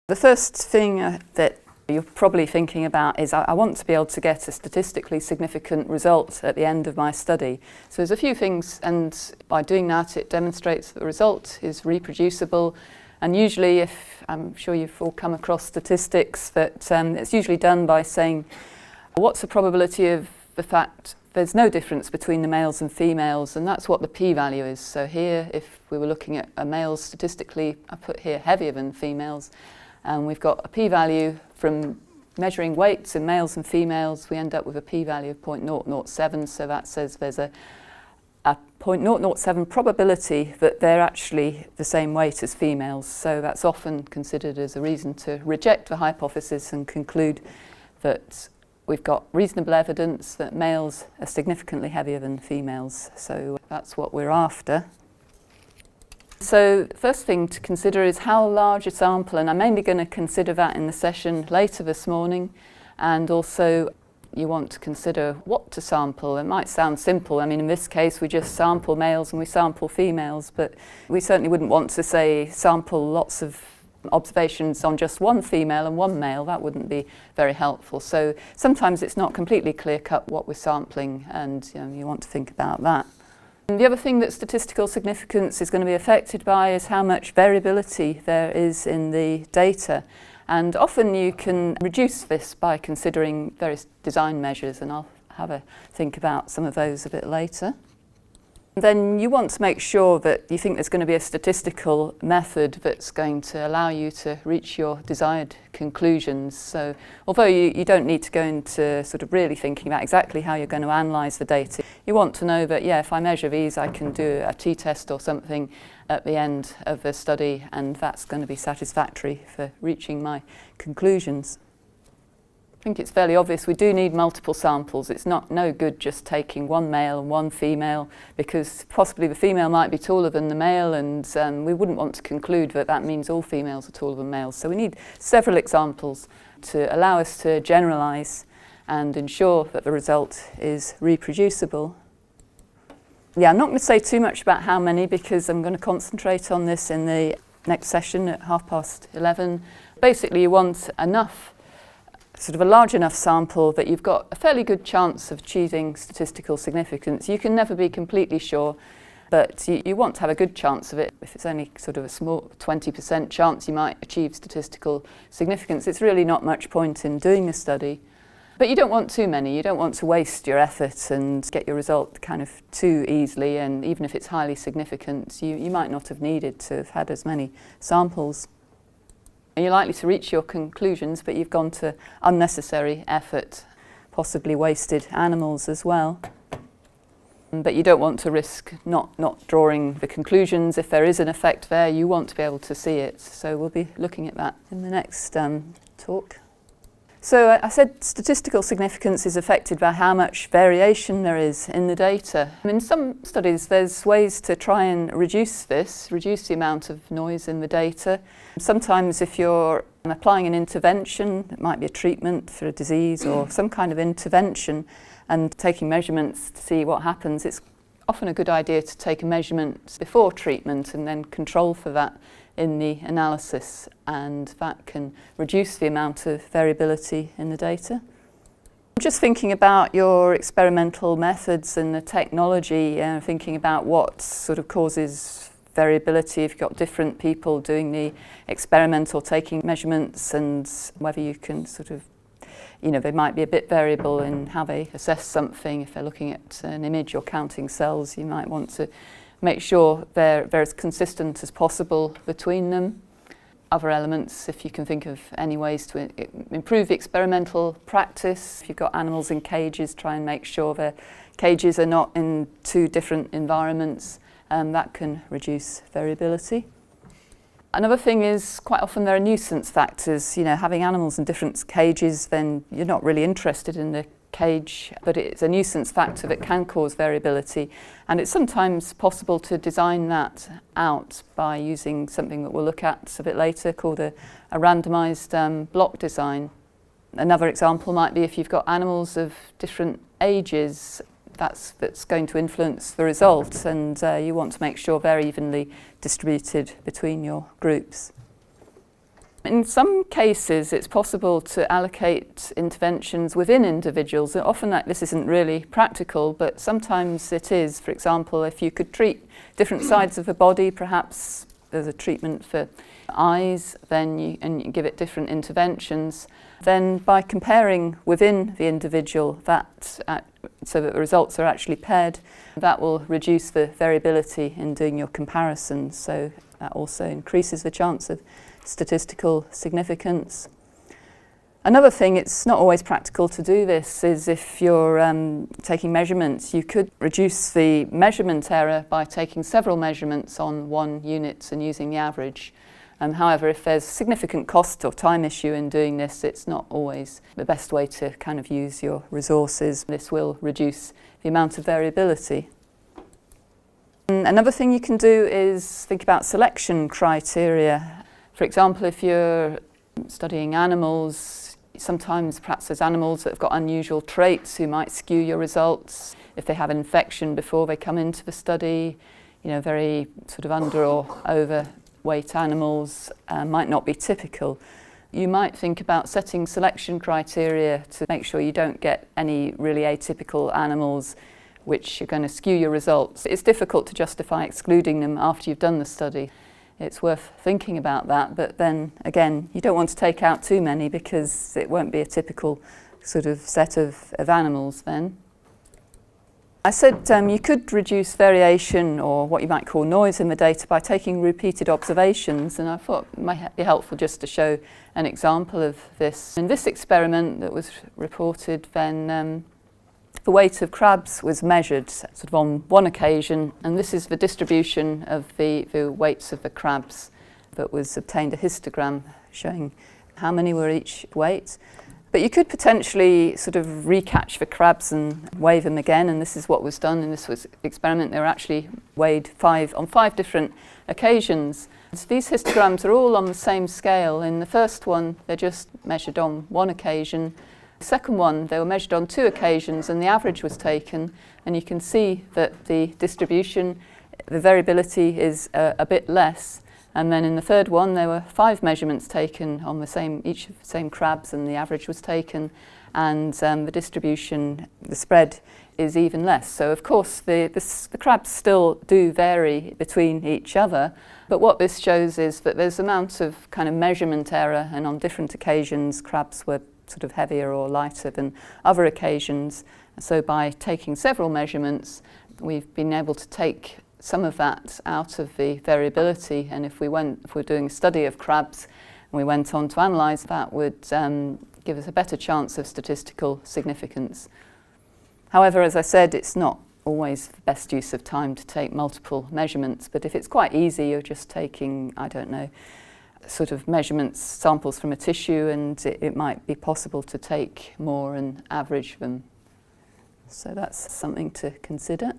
The first thing that you're probably thinking about is I want to be able to get a statistically significant result at the end of my study. So there's a few things, and by doing that it demonstrates that the result is reproducible. And usually, if I'm sure you've all come across statistics, that it's usually done by saying what's the probability of the fact there's no difference between the males and females, and that's what the p-value is. So here, if we were looking at a male statistically, I put here heavier than females, and we've got a p-value from measuring weights in males and females. We end up with a p-value of 0.007, so that says there's a 0.007 probability that they're actually the same weight as females. So that's often considered as a reason to reject the hypothesis and conclude that we've got reasonable evidence that males are significantly heavier than females. So that's what we're after. So the first thing to consider is how large a sample, and I'm mainly going to consider that in the session later this morning. And also you want to consider what to sample. It might sound simple. I mean, in this case we just sample males and we sample females, but we certainly wouldn't want to say sample lots of observations on just one female and one male. That wouldn't be very helpful. So sometimes it's not completely clear-cut what we're sampling, and you want to think about that. And the other thing that statistical significance is going to be affected by is how much variability there is in the data. And often you can reduce this by considering various design measures, and I'll have a think about some of those a bit later. Then you want to make sure that you think there's going to be a statistical method that's going to allow you to reach your desired conclusions. So although you don't need to go into sort of really thinking about exactly how you're going to analyse the data, you want to know that, yeah, if I measure these, I can do a t-test or something at the end of the study, and that's going to be satisfactory for reaching my conclusions. I think it's fairly obvious we do need multiple samples. It's no good just taking one male and one female, because possibly the female might be taller than the male, and we wouldn't want to conclude that that means all females are taller than males. So we need several examples to allow us to generalise and ensure that the result is reproducible. Yeah, I'm not going to say too much about how many, because I'm going to concentrate on this in the next session at 11:30. Basically, you want sort of a large enough sample that you've got a fairly good chance of achieving statistical significance. You can never be completely sure, but you want to have a good chance of it. If it's only sort of a small 20% chance you might achieve statistical significance, it's really not much point in doing the study. But you don't want too many. You don't want to waste your effort and get your result kind of too easily, and even if it's highly significant, you might not have needed to have had as many samples. You're likely to reach your conclusions, but you've gone to unnecessary effort, possibly wasted animals as well. But you don't want to risk not drawing the conclusions. If there is an effect there, you want to be able to see it. So we'll be looking at that in the next talk. So I said statistical significance is affected by how much variation there is in the data. In some studies there's ways to try and reduce the amount of noise in the data. Sometimes if you're applying an intervention, it might be a treatment for a disease or some kind of intervention, and taking measurements to see what happens, it's often a good idea to take a measurement before treatment and then control for that in the analysis, and that can reduce the amount of variability in the data. Just thinking about your experimental methods and the technology, thinking about what sort of causes variability if you've got different people doing the experiment or taking measurements, and whether you can sort of, they might be a bit variable in how they assess something. If they're looking at an image or counting cells, you might want to make sure they're as consistent as possible between them. Other elements, if you can think of any ways to improve the experimental practice. If you've got animals in cages, try and make sure their cages are not in two different environments. That can reduce variability. Another thing is, quite often there are nuisance factors. Having animals in different cages, then you're not really interested in the cage, but it's a nuisance factor that can cause variability, and it's sometimes possible to design that out by using something that we'll look at a bit later called a randomized block design. Another example might be if you've got animals of different ages, that's going to influence the result, and you want to make sure they're evenly distributed between your groups. In some cases, it's possible to allocate interventions within individuals. Often this isn't really practical, but sometimes it is. For example, if you could treat different sides of the body, perhaps there's a treatment for eyes, then you give it different interventions. Then by comparing within the individual so that the results are actually paired, that will reduce the variability in doing your comparisons. So that also increases the chance of statistical significance. Another thing, it's not always practical to do this, is if you're taking measurements, you could reduce the measurement error by taking several measurements on one unit and using the average. However, if there's significant cost or time issue in doing this, it's not always the best way to kind of use your resources. This will reduce the amount of variability. Another thing you can do is think about selection criteria. For example, if you're studying animals, sometimes perhaps there's animals that have got unusual traits who might skew your results. If they have an infection before they come into the study, very sort of under or overweight animals might not be typical. You might think about setting selection criteria to make sure you don't get any really atypical animals which are going to skew your results. It's difficult to justify excluding them after you've done the study. It's worth thinking about that, but then again, you don't want to take out too many because it won't be a typical sort of set of animals then. I said you could reduce variation or what you might call noise in the data by taking repeated observations, and I thought it might be helpful just to show an example of this. In this experiment that was reported, then the weight of crabs was measured sort of on one occasion, and this is the distribution of the weights of the crabs that was obtained, a histogram showing how many were each weight. But you could potentially sort of recatch the crabs and weigh them again, and this is what was done in this experiment. They were actually weighed on five different occasions. So these histograms are all on the same scale. In the first one, they're just measured on one occasion. The second one, they were measured on two occasions and the average was taken, and you can see that the distribution, the variability is a bit less. And then in the third one, there were 5 measurements taken on each of the same crabs, and the average was taken, and the distribution, the spread, is even less. So of course the crabs still do vary between each other, but what this shows is that there's an amount of kind of measurement error, and on different occasions crabs were sort of heavier or lighter than other occasions. So by taking several measurements, we've been able to take some of that out of the variability, and if we're doing a study of crabs and we went on to analyse, that would give us a better chance of statistical significance. However, as I said, it's not always the best use of time to take multiple measurements, but if it's quite easy, you're just taking, I don't know, sort of measurements, samples from a tissue, and it might be possible to take more and average them. So that's something to consider.